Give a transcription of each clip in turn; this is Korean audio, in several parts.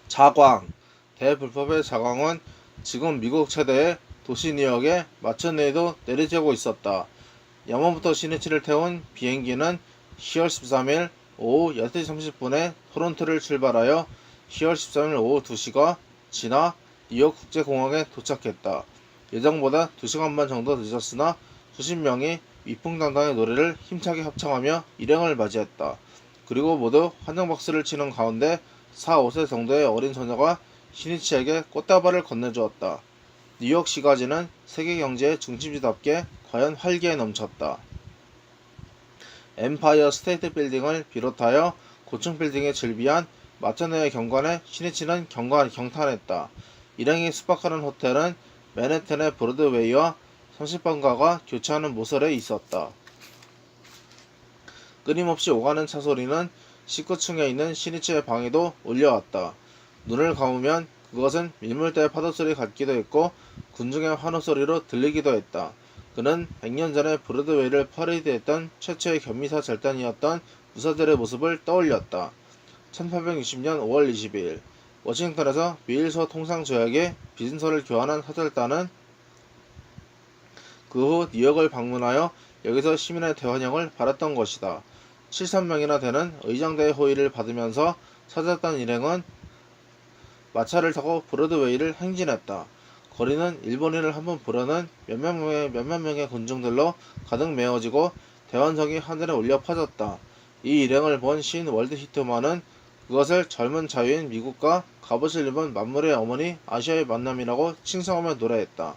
자광. 대불법의 자광은 지금 미국 최대의 도시 뉴욕의 마천루에도 내리쬐고 있었다. 야만부터 시내치를 태운 비행기는 10월 13일 오후 6시 30분에 토론토를 출발하여 10월 13일 오후 2시가 지나 뉴욕 국제공항에 도착했다. 예정보다 2시간 반 정도 늦었으나 수십 명이 위풍당당의 노래를 힘차게 합창하며 일행을 맞이했다. 그리고 모두 환영박수를 치는 가운데 4, 5세 정도의 어린 소녀가 시니치에게 꽃다발을 건네주었다. 뉴욕 시가지는 세계 경제의 중심지답게 과연 활기에 넘쳤다. 엠파이어 스테이트 빌딩을 비롯하여 고층 빌딩에 즐비한 마천루의 경관에 시니치는 경탄했다. 일행이 숙박하는 호텔은 맨해튼의 브로드웨이와 30번가가 교차하는 모서리에 있었다. 끊임없이 오가는 차소리는 19층에 있는 시니치의 방에도 울려왔다. 눈을 감으면 그것은 밀물대의 파도소리 같기도 했고 군중의 환호소리로 들리기도 했다. 그는 100년 전에 브로드웨이를 퍼레이드했던 최초의 견미사 절단이었던 무사들의 모습을 떠올렸다. 1860년 5월 22일 워싱턴에서 미일서 통상조약의 비신서를 교환한 사절단은 그 후 뉴욕을 방문하여 여기서 시민의 대환영을 받았던 것이다. 7,000명이나 되는 의장대의 호의를 받으면서 사절단 일행은 마차를 타고 브로드웨이를 행진했다. 거리는 일본인을 한번 보려는 몇몇 명의 군중들로 가득 메워지고 대환성이 하늘에 울려 퍼졌다. 이 일행을 본 신 월드 히트만은 그것을 젊은 자유인 미국과 갑옷을 입은 만물의 어머니 아시아의 만남이라고 칭송하며 노래했다.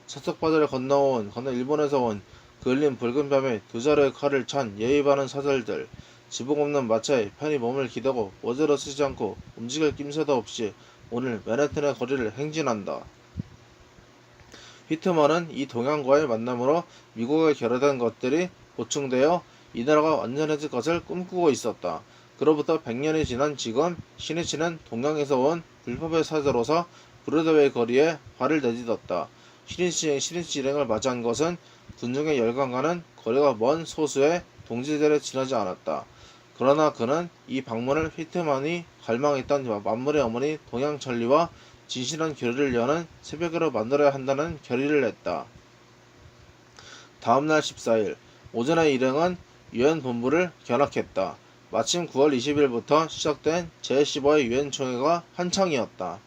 서쪽바다를 건너 일본에서 온 그을린 붉은 밤에 두 자루의 칼을 찬 예의 바른 사절들, 지붕 없는 마차에 편히 몸을 기대고 모자로 쓰지 않고 움직일 낌새도 없이 오늘 맨해튼의 거리를 행진한다. 히트만은 이 동양과의 만남으로 미국에 결여된 것들이 보충되어 이 나라가 완전해질 것을 꿈꾸고 있었다. 그로부터 100년이 지난 지금 시니치는 동양에서 온 불법의 사자로서 브로드웨이 거리에 발을 내딛었다. 시니치 일행을 맞이한 것은 군중의 열광과는 거리가 먼 소수의 동지들에 지나지 않았다. 그러나 그는 이 방문을 히트만이 갈망했던 만물의 어머니 동양천리와 진실한 교류를 여는 새벽으로 만들어야 한다는 결의를 냈다. 다음날 14일 오전에 일행은 유엔 본부를 견학했다. 마침 9월 20일부터 시작된 제15회 유엔 총회가 한창이었다.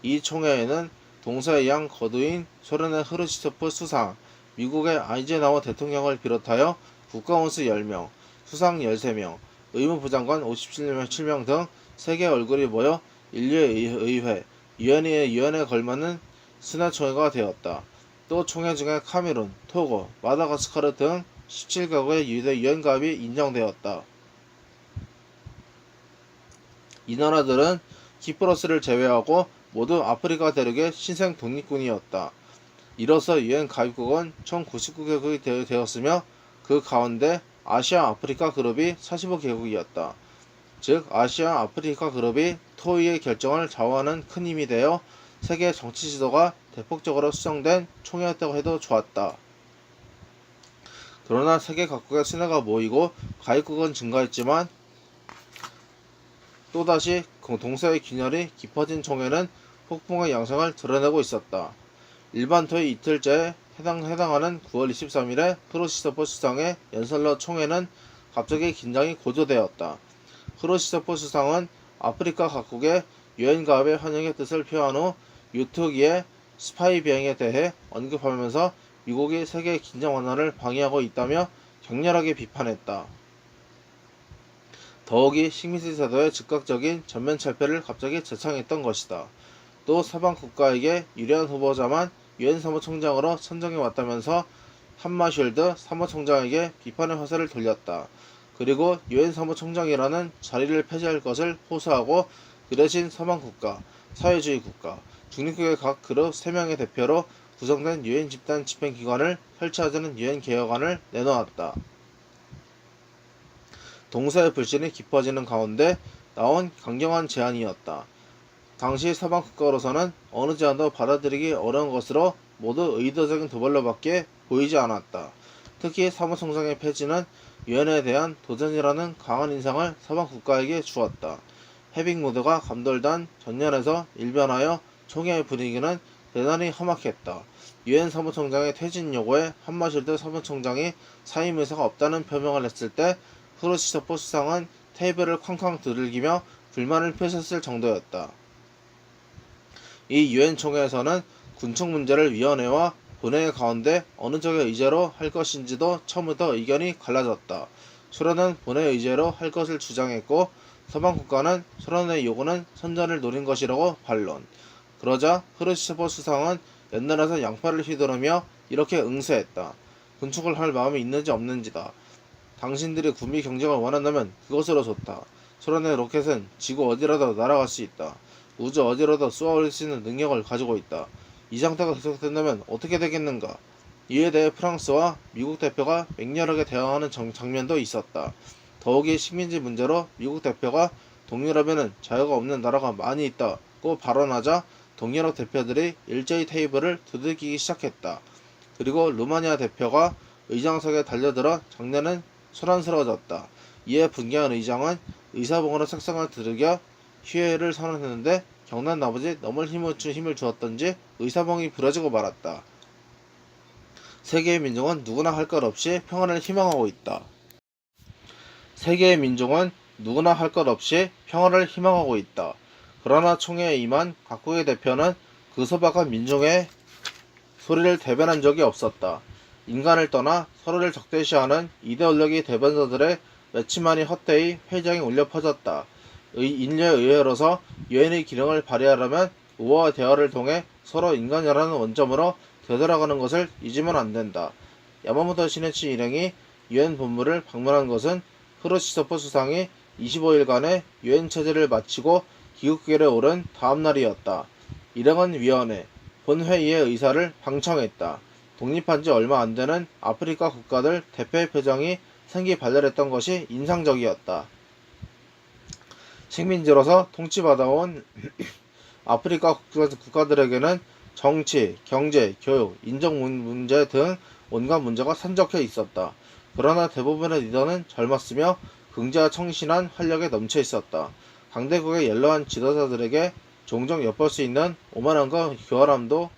이 총회에는 동서의 양 거두인 소련의 흐르시초프 수상, 미국의 아이젠하워 대통령을 비롯하여 국가원수 10명, 수상 13명, 의무부 장관 57명 등 세계 얼굴이 모여 인류의 의회, 유엔에 걸맞는 순회총회가 되었다. 또 총회 중에 카메룬, 토고, 마다가스카르 등 17개국의 유엔 가입이 인정되었다. 이 나라들은 키프로스를 제외하고 모두 아프리카 대륙의 신생 독립군이었다. 이로써 유엔 가입국은 총 99개국이 되었으며 그 가운데 아시아 아프리카 그룹이 45개국이었다. 즉 아시아 아프리카 그룹이 토의의 결정을 좌우하는 큰 힘이 되어 세계 정치 지도가 대폭적으로 수정된 총회였다고 해도 좋았다. 그러나 세계 각국의 순회가 모이고 가입국은 증가했지만 또다시 동서의 균열이 깊어진 총회는 폭풍의 양상을 드러내고 있었다. 일반 토의 이틀째에 해당하는 9월 23일에 흐르시초프 수상의 연설로 총회는 갑자기 긴장이 고조되었다. 흐르시초프 수상은 아프리카 각국의 유엔 가입의 환영의 뜻을 표한 후 유투기의 스파이 비행에 대해 언급하면서 미국이 세계 긴장 완화를 방해하고 있다며 격렬하게 비판했다. 더욱이 식민지 제도의 즉각적인 전면 철폐를 갑자기 제창했던 것이다. 또 서방 국가에게 유리한 후보자만 유엔 사무총장으로 선정해 왔다면서 한마숄드 사무총장에게 비판의 화살을 돌렸다. 그리고 유엔 사무총장이라는 자리를 폐지할 것을 호소하고 그 대신 서방 국가, 사회주의 국가, 중립국의 각 그룹 3명의 대표로 구성된 유엔 집단 집행기관을 설치하자는 유엔 개혁안을 내놓았다. 동서의 불신이 깊어지는 가운데 나온 강경한 제안이었다. 당시 서방 국가로서는 어느 제안도 받아들이기 어려운 것으로 모두 의도적인 도발로밖에 보이지 않았다. 특히 사무총장의 폐지는 유엔에 대한 도전이라는 강한 인상을 서방 국가에게 주었다. 해빙 모드가 감돌던 전년에서 일변하여 총회의 분위기는 대단히 험악했다. 유엔 사무총장의 퇴진 요구에 한마실드 사무총장이 사임 의사가 없다는 표명을 했을 때 후르시초프 수상은 테이블을 쾅쾅 두들기며 불만을 표했을 정도였다. 이 유엔 총회에서는 군축 문제를 위원회와 본회의 가운데 어느 쪽의 의제로 할 것인지도 처음부터 의견이 갈라졌다. 소련은 본회의 의제로 할 것을 주장했고 서방 국가는 소련의 요구는 선전을 노린 것이라고 반론. 그러자 흐르시초프 수상은 연단에서 양팔을 휘두르며 이렇게 응수했다. 군축을 할 마음이 있는지 없는지다. 당신들이 군비 경쟁을 원한다면 그것으로 좋다. 소련의 로켓은 지구 어디라도 날아갈 수 있다. 우주 어디로도 쏘아올릴 수 있는 능력을 가지고 있다. 이 상태가 계속된다면 어떻게 되겠는가? 이에 대해 프랑스와 미국 대표가 맹렬하게 대화하는 장면도 있었다. 더욱이 식민지 문제로 미국 대표가 동유럽에는 자유가 없는 나라가 많이 있다고 발언하자 동유럽 대표들이 일제히 테이블을 두들기기 시작했다. 그리고 루마니아 대표가 의장석에 달려들어 장면은 소란스러워졌다. 이에 분개한 의장은 의사봉으로 책상을 두들겨 휴회를 선언했는데 경난 나머지 너무 힘을 주었던지 의사봉이 부러지고 말았다. 세계의 민족은 누구나 할 것 없이 평화를 희망하고 있다. 세계의 민족은 누구나 할 것 없이 평화를 희망하고 있다. 그러나 총회에 임한 각국의 대표는 그 소박한 민중의 소리를 대변한 적이 없었다. 인간을 떠나 서로를 적대시하는 이데올로기 대변자들의 맺히만이 헛되이 회장이 울려 퍼졌다. 인류의 의회로서 유엔의 기능을 발휘하려면 우호와 대화를 통해 서로 인간이라는 원점으로 되돌아가는 것을 잊으면 안 된다. 야마모토 시네치 일행이 유엔 본부를 방문한 것은 흐르시초프 수상이 25일간의 유엔 체제를 마치고 귀국길에 오른 다음 날이었다. 일행은 위원회, 본회의의 의사를 방청했다. 독립한 지 얼마 안 되는 아프리카 국가들 대표의 표정이 생기 발랄했던 것이 인상적이었다. 식민지로서 통치받아온 아프리카 국가들에게는 정치, 경제, 교육, 인정 문제 등 온갖 문제가 산적해 있었다. 그러나 대부분의 리더는 젊었으며 긍지와 청신한 활력에 넘쳐 있었다. 강대국의 연로한 지도자들에게 종종 엿볼 수 있는 오만함과 교활함도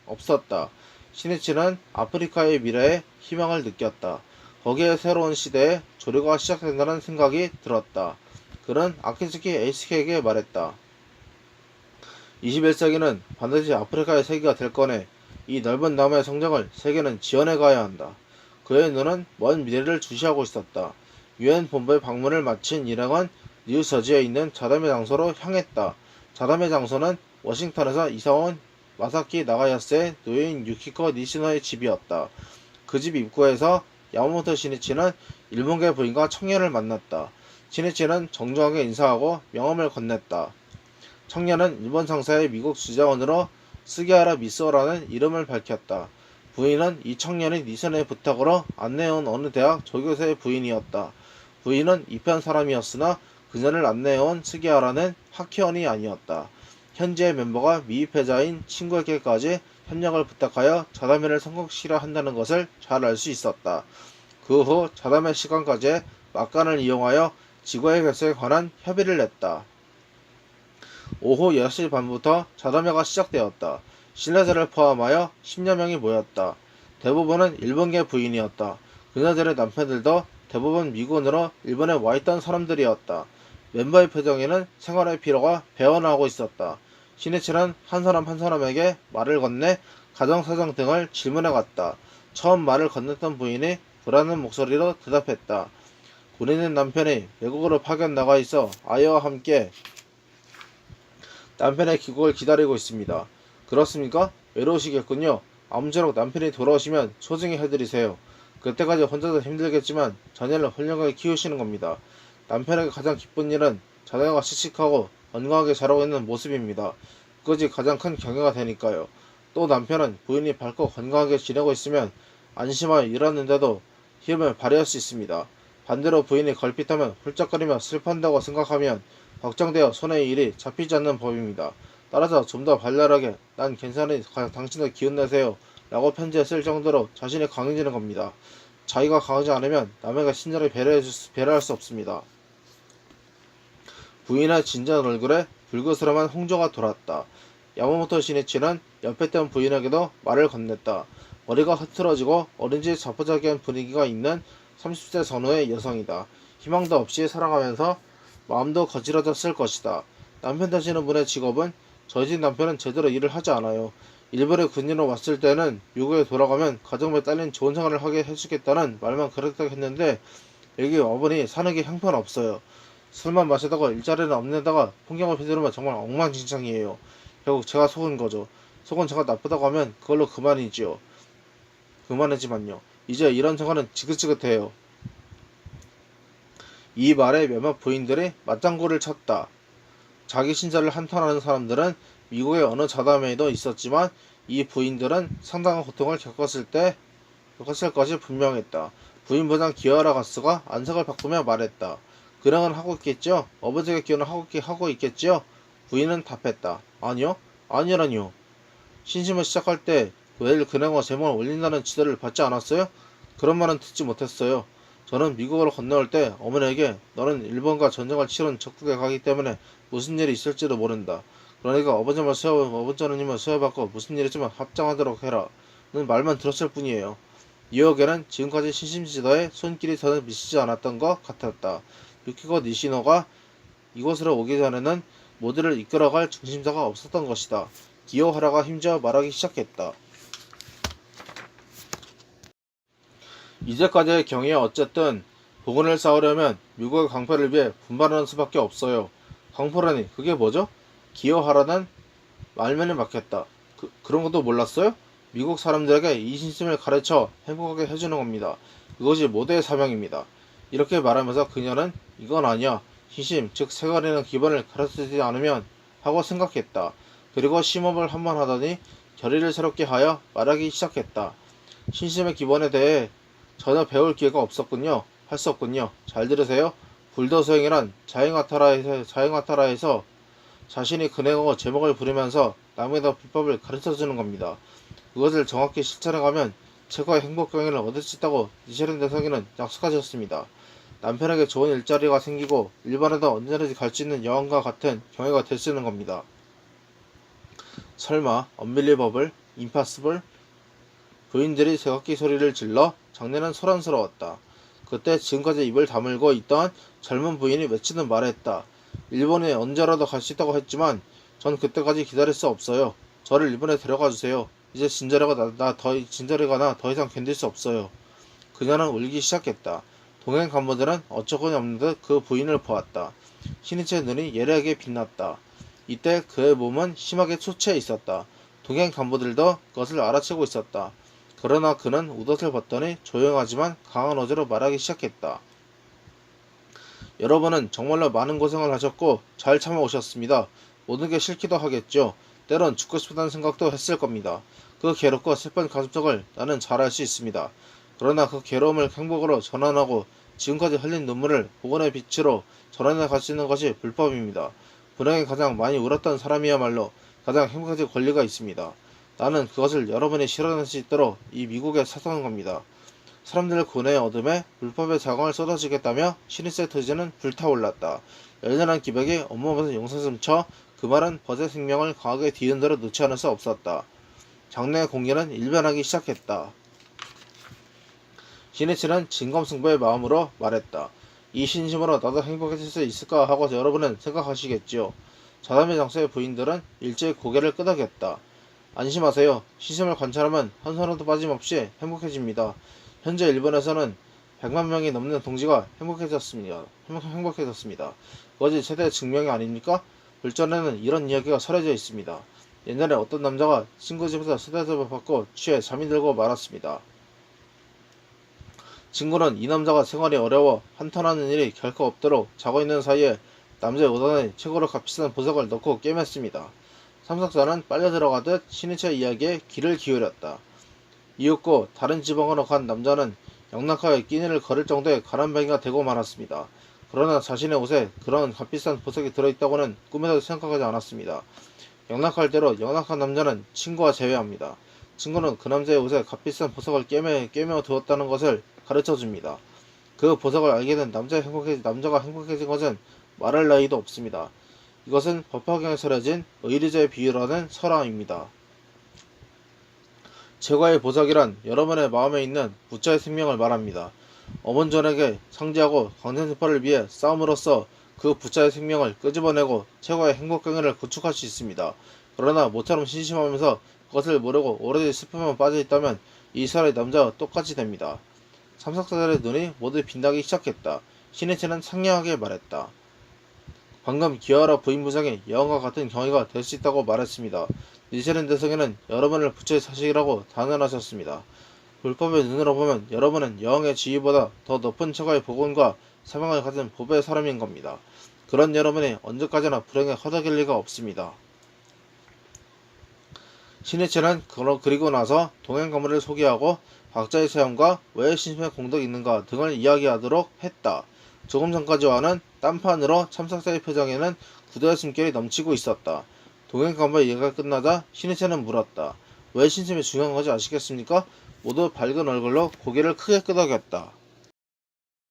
없었다. 시니치는 아프리카의 미래에 희망을 느꼈다. 거기에 새로운 시대의 조류가 시작된다는 생각이 들었다. 그는 아키츠키 에이스케에게 말했다. 21세기는 반드시 아프리카의 세기가 될 거네. 이 넓은 나무의 성장을 세계는 지원해 가야 한다. 그의 눈은 먼 미래를 주시하고 있었다. 유엔 본부의 방문을 마친 일행은 뉴저지에 있는 자담회 장소로 향했다. 자담회 장소는 워싱턴에서 이사온 마사키 나가야스의 노예인 유키코 니시노의 집이었다. 그 집 입구에서 야마모토 시니치는 일본계 부인과 청년을 만났다. 시니치는 정중하게 인사하고 명함을 건넸다. 청년은 일본 상사의 미국 주재원으로 스기하라 미소라는 이름을 밝혔다. 부인은 이 청년이 니시노의 부탁으로 안내해온 어느 대학 조교사의 부인이었다. 부인은 이편 사람이었으나 그녀를 안내해온 스기하라는 학회원이 아니었다. 현지의 멤버가 미입회자인 친구에게까지 협력을 부탁하여 자담회를 성공시키려 한다는 것을 잘 알 수 있었다. 그 후 자담회 시간까지 막간을 이용하여 지구의 결석에 관한 협의를 냈다. 오후 6시 반부터 자담회가 시작되었다. 신뢰자를 포함하여 10여 명이 모였다. 대부분은 일본계 부인이었다. 그녀들의 남편들도 대부분 미군으로 일본에 와있던 사람들이었다. 멤버의 표정에는 생활의 피로가 배어나오고 있었다. 시니치는 한 사람 한 사람에게 말을 건네 가정사정 등을 질문해갔다. 처음 말을 건넸던 부인이 불안한 목소리로 대답했다. 군인은 남편이 외국으로 파견 나가 있어 아이와 함께 남편의 귀국을 기다리고 있습니다. 그렇습니까? 외로우시겠군요. 아무쪼록 남편이 돌아오시면 소중히 해드리세요. 그때까지 혼자도 힘들겠지만 자녀를 훌륭하게 키우시는 겁니다. 남편에게 가장 기쁜 일은 자녀가 씩씩하고 건강하게 자라고 있는 모습입니다. 그것이 가장 큰 격려가 되니까요. 또 남편은 부인이 밝고 건강하게 지내고 있으면 안심하여 일하는데도 힘을 발휘할 수 있습니다. 반대로 부인이 걸핏하면 훌쩍거리며 슬퍼한다고 생각하면 걱정되어 손에 일이 잡히지 않는 법입니다. 따라서 좀 더 발랄하게 난 괜찮으니 당신도 기운내세요 라고 편지에 쓸 정도로 자신이 강해지는 겁니다. 자기가 강하지 않으면 남에게 친절히 배려할 수 없습니다. 부인의 진지한 얼굴에 불그스름한 홍조가 돌았다. 야마모토 시니치는 옆에 있던 부인에게도 말을 건넸다. 머리가 흐트러지고 어린지 자포자기한 분위기가 있는 30세 전후의 여성이다. 희망도 없이 살아가면서 마음도 거칠어졌을 것이다. 남편 되시는 분의 직업은 저희 집 남편은 제대로 일을 하지 않아요. 일본에 군인으로 왔을 때는 미국에 돌아가면 가정에 딸린 좋은 생활을 하게 해주겠다는 말만 그랬다고 했는데 여기 와보니 사는 게 형편없어요. 술만 마시다가 일자리는 없는데다가 풍경을 휘두르면 정말 엉망진창이에요. 결국 제가 속은 거죠. 속은 제가 나쁘다고 하면 그걸로 그만이지요. 그만이지만요. 이제 이런 생활은 지긋지긋해요. 이 말에 몇몇 부인들이 맞장구를 쳤다. 자기 신세를 한탄하는 사람들은 미국의 어느 자담회에도 있었지만 이 부인들은 상당한 고통을 겪었을 것이 분명했다. 부인 부장 기어라 가스가 안색을 바꾸며 말했다. 그냥은 하고 있겠죠? 어버지의 기어는 하고 있겠지요? 부인은 답했다. 아니요? 아니라니요. 신심을 시작할 때 내일 그냥어 제목을 올린다는 지도를 받지 않았어요? 그런 말은 듣지 못했어요. 저는 미국으로 건너올 때 어머니에게 너는 일본과 전쟁을 치른 적국에 가기 때문에 무슨 일이 있을지도 모른다. 그러니까 어버저님을 수여받고 무슨 일이 있으면 합장하도록 해라. 는 말만 들었을 뿐이에요. 이어게는 지금까지 신심지도에 손길이 전혀 미치지 않았던 것 같았다. 유키고 니시노가 이곳으로 오기 전에는 모두를 이끌어갈 중심자가 없었던 것이다. 기요하라가 힘주어 말하기 시작했다. 이제까지의 경위에 어쨌든 복원을 쌓으려면 미국의 강패를 위해 분발하는 수밖에 없어요. 강포라니 그게 뭐죠? 기여하라는 말면에 막혔다. 그런 것도 몰랐어요? 미국 사람들에게 이 신심을 가르쳐 행복하게 해주는 겁니다. 이것이 모두의 사명입니다. 이렇게 말하면서 그녀는 이건 아니야. 신심, 즉 세가리는 기본을 가르치지 않으면 하고 생각했다. 그리고 심호흡을 한번 하더니 결의를 새롭게 하여 말하기 시작했다. 신심의 기본에 대해 전혀 배울 기회가 없었군요. 할 수 없군요. 잘 들으세요. 불도수행이란 자행와타라에서 자신이 근행하고 제목을 부르면서 남에다 불법을 가르쳐주는 겁니다. 그것을 정확히 실천해가면 최고의 행복 경위를 얻을 수 있다고 니시른 대성이는 약속하셨습니다. 남편에게 좋은 일자리가 생기고 일본에도 언제든지 갈 수 있는 여왕과 같은 경위가 될 수 있는 겁니다. 설마 언빌리버블, 임파서블? 부인들이 새곡기 소리를 질러 장내는 소란스러웠다. 그때 지금까지 입을 다물고 있던 젊은 부인이 외치듯 말했다. 일본에 언제라도 갈 수 있다고 했지만 전 그때까지 기다릴 수 없어요. 저를 일본에 데려가 주세요. 이제 진저리가 나 더 이상 견딜 수 없어요. 그녀는 울기 시작했다. 동행 간부들은 어처구니 없는 듯 그 부인을 보았다. 신이치의 눈이 예리하게 빛났다. 이때 그의 몸은 심하게 초췌해 있었다. 동행 간부들도 그것을 알아채고 있었다. 그러나 그는 웃옷을 벗더니 조용하지만 강한 어조로 말하기 시작했다. 여러분은 정말로 많은 고생을 하셨고 잘 참아오셨습니다. 모든 게 싫기도 하겠죠. 때론 죽고 싶다는 생각도 했을 겁니다. 그 괴롭고 슬픈 가슴속을 나는 잘 알 수 있습니다. 그러나 그 괴로움을 행복으로 전환하고 지금까지 흘린 눈물을 복원의 빛으로 전환해 갈 수 있는 것이 불법입니다. 불행에 가장 많이 울었던 사람이야말로 가장 행복해질 권리가 있습니다. 나는 그것을 여러분이 실현할 수 있도록 이 미국에 사서는 겁니다. 사람들 고뇌의 어둠에 불법의 자광을 쏟아지겠다며 시니세트즈는 불타올랐다. 열렬한 기백이 온몸에서 용솟음쳐 그 말은 버즈의 생명을 강하게 뒤흔들어 놓지 않을 수 없었다. 장내의 공기는 일변하기 시작했다. 시니치는 진검승부의 마음으로 말했다. 이 신심으로 나도 행복해질 수 있을까 하고 여러분은 생각하시겠지요. 자담의 장소의 부인들은 일제히 고개를 끄덕였다. 안심하세요. 시심을 관찰하면 한 손으로도 빠짐없이 행복해집니다. 현재 일본에서는 100만 명이 넘는 동지가 행복해졌습니다. 그것이 최대 증명이 아닙니까? 불전에는 이런 이야기가 설해져 있습니다. 옛날에 어떤 남자가 친구 집에서 스테접을 받고 취해 잠이 들고 말았습니다. 친구는 이 남자가 생활이 어려워 한탄하는 일이 결코 없도록 자고 있는 사이에 남자의 우단에 최고로 값비싼 보석을 넣고 꿰맸습니다. 참석자는 빨려 들어가듯 신이치의 이야기에 귀를 기울였다. 이윽고 다른 지방으로 간 남자는 영락하게 끼니를 거를 정도의 가람뱅이가 되고 말았습니다. 그러나 자신의 옷에 그런 값비싼 보석이 들어있다고는 꿈에도 생각하지 않았습니다. 영락할 대로 영락한 남자는 친구와 재회합니다. 친구는 그 남자의 옷에 값비싼 보석을 꿰매 두었다는 것을 가르쳐줍니다. 그 보석을 알게 된 남자가 행복해진 것은 말할 나위도 없습니다. 이것은 법화경에 설해진 의리자의 비유라는 설화입니다. 제과의 보석이란 여러분의 마음에 있는 부처의 생명을 말합니다. 어문전에게 상지하고 광전세파를 위해 싸움으로써 그 부처의 생명을 끄집어내고 최고의 행복경애를 구축할 수 있습니다. 그러나 모처럼 신심하면서 그것을 모르고 오로지 슬픔만 빠져있다면 이 설의 남자와 똑같이 됩니다. 참석자들의 눈이 모두 빛나기 시작했다. 신의체는 상냥하게 말했다. 방금 기어하라 부인부장이 여왕과 같은 경위가 될 수 있다고 말했습니다. 니세른 대성에는 여러분을 부처의 사식이라고 단언하셨습니다. 불법의 눈으로 보면 여러분은 여왕의 지위보다 더 높은 처가의 복원과 사명을 가진 보배의 사람인 겁니다. 그런 여러분이 언제까지나 불행에 허덕일 리가 없습니다. 신의체는 그리고 나서 동행 가문을 소개하고 각자의 체험과 왜 신심에 공덕이 있는가 등을 이야기하도록 했다. 조금 전까지와는 딴판으로 참석자의 표정에는 구두의 숨결이 넘치고 있었다. 동행 가문의 얘기가 끝나자 신의체는 물었다. 왜 신심이 중요한 건지 아시겠습니까? 모두 밝은 얼굴로 고개를 크게 끄덕였다.